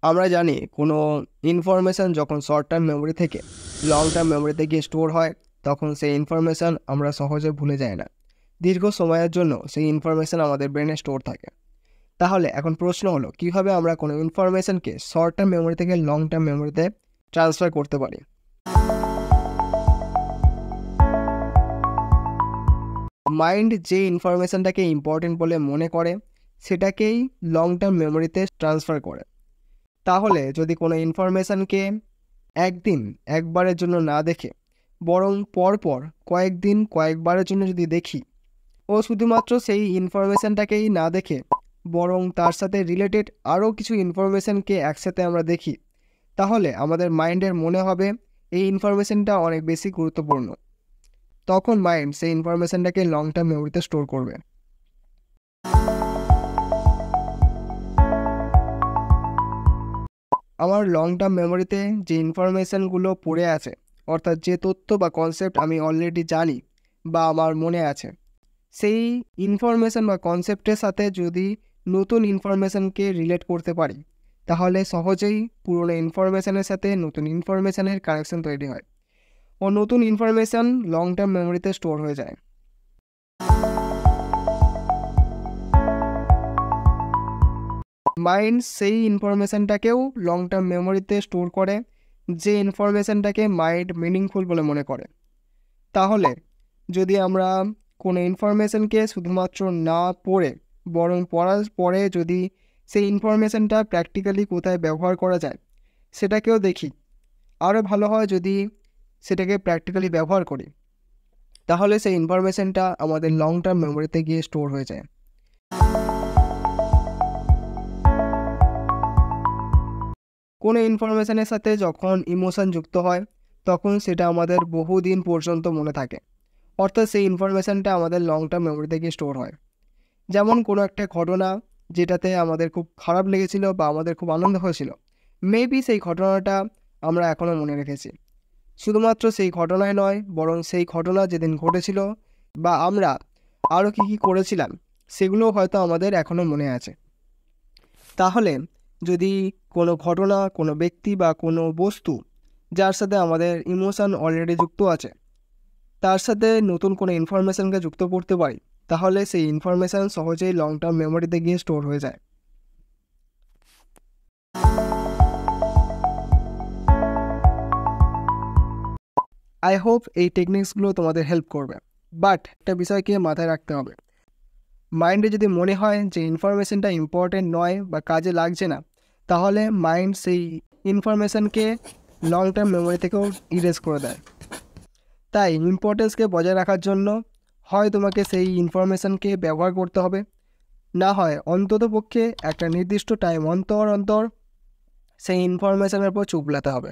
আমরা জানি কোনো ইনফরমেশান যখন শর্ট টার্ম মেমোরি থেকে লং টার্ম মেমোরিতে গিয়ে স্টোর হয়, তখন সেই ইনফরমেশান আমরা সহজে ভুলে যাই না। দীর্ঘ সময়ের জন্য সেই ইনফরমেশান আমাদের ব্রেনে স্টোর থাকে। তাহলে এখন প্রশ্ন হলো, কীভাবে আমরা কোনো ইনফরমেশানকে শর্ট টার্ম মেমোরি থেকে লং টার্ম মেমোরিতে ট্রান্সফার করতে পারি। মাইন্ড যে ইনফরমেশানটাকে ইম্পর্টেন্ট বলে মনে করে সেটাকেই লং টার্ম মেমোরিতে ট্রান্সফার করে। তাহলে যদি কোনো ইনফরমেশানকে একবারের জন্য না দেখে বরং পরপর কয়েকবারের জন্য যদি দেখি, ও শুধুমাত্র সেই ইনফরমেশানটাকেই না দেখে বরং তার সাথে রিলেটেড আরও কিছু ইনফরমেশানকে একসাথে আমরা দেখি, তাহলে আমাদের মাইন্ডের মনে হবে এই ইনফরমেশানটা অনেক বেশি গুরুত্বপূর্ণ। তখন মাইন্ড সেই ইনফরমেশানটাকে লং টার্ম মেমোরিতে স্টোর করবে। আমার লং টার্ম মেমোরিতে যে ইনফরমেশানগুলো পড়ে আছে, অর্থাৎ যে তথ্য বা কনসেপ্ট আমি অলরেডি জানি বা আমার মনে আছে, সেই ইনফরমেশান বা কনসেপ্টের সাথে যদি নতুন ইনফরমেশানকে রিলেট করতে পারি, তাহলে সহজেই পুরনো ইনফরমেশানের সাথে নতুন ইনফরমেশানের কানেকশন তৈরি হয় ও নতুন ইনফরমেশান লং টার্ম মেমোরিতে স্টোর হয়ে যায়। মাইন্ড সেই ইনফরমেশানটাকেও লং টার্ম মেমোরিতে স্টোর করে যে ইনফরমেশানটাকে মাইন্ড মিনিংফুল বলে মনে করে। তাহলে যদি আমরা কোনো ইনফরমেশানকে শুধুমাত্র না পড়ে বরং পড়ার পরে যদি সেই ইনফরমেশানটা প্র্যাকটিক্যালি কোথায় ব্যবহার করা যায় সেটাকেও দেখি, আরও ভালো হয় যদি সেটাকে প্র্যাকটিক্যালি ব্যবহার করি, তাহলে সেই ইনফরমেশানটা আমাদের লং টার্ম মেমোরিতে গিয়ে স্টোর হয়ে যায়। কোনো ইনফরমেশানের সাথে যখন ইমোশন যুক্ত হয়, তখন সেটা আমাদের বহুদিন পর্যন্ত মনে থাকে, অর্থাৎ সেই ইনফরমেশানটা আমাদের লং টার্ম মেমোরিতে গিয়ে স্টোর হয়। যেমন কোনো একটা ঘটনা যেটাতে আমাদের খুব খারাপ লেগেছিল বা আমাদের খুব আনন্দ হয়েছিল, মেবি সেই ঘটনাটা আমরা এখনও মনে রেখেছি। শুধুমাত্র সেই ঘটনায় নয়, বরং সেই ঘটনা যেদিন ঘটেছিল বা আমরা আরও কী করেছিলাম সেগুলোও হয়তো আমাদের এখনও মনে আছে। তাহলে যদি কোনো ঘটনা, কোনো ব্যক্তি বা কোনো বস্তু যার সাথে আমাদের ইমোশন অলরেডি যুক্ত আছে, তার সাথে নতুন কোনো ইনফরমেশানকে যুক্ত করতে পারি, তাহলে সেই ইনফরমেশান সহজেই লং টার্ম মেমোরিতে গিয়ে স্টোর হয়ে যায়। আই হোপ এই টেকনিক্সগুলো তোমাদের হেল্প করবে। বাট একটা বিষয়কে মাথায় রাখতে হবে, মাইন্ডে যদি মনে হয় যে ইনফরমেশানটা ইম্পর্টেন্ট নয় বা কাজে লাগছে না, তাহলে মাইন্ড সেই ইনফরমেশানকে লং টার্ম মেমোরি থেকেও ইরেজ করে দেয়। তাই ইম্পর্টেন্সকে বজায় রাখার জন্য হয় তোমাকে সেই ইনফরমেশানকে ব্যবহার করতে হবে, না হয় অন্ততপক্ষে একটা নির্দিষ্ট টাইম অন্তর সেই ইনফরমেশানের উপর চোখ বুলাতে হবে।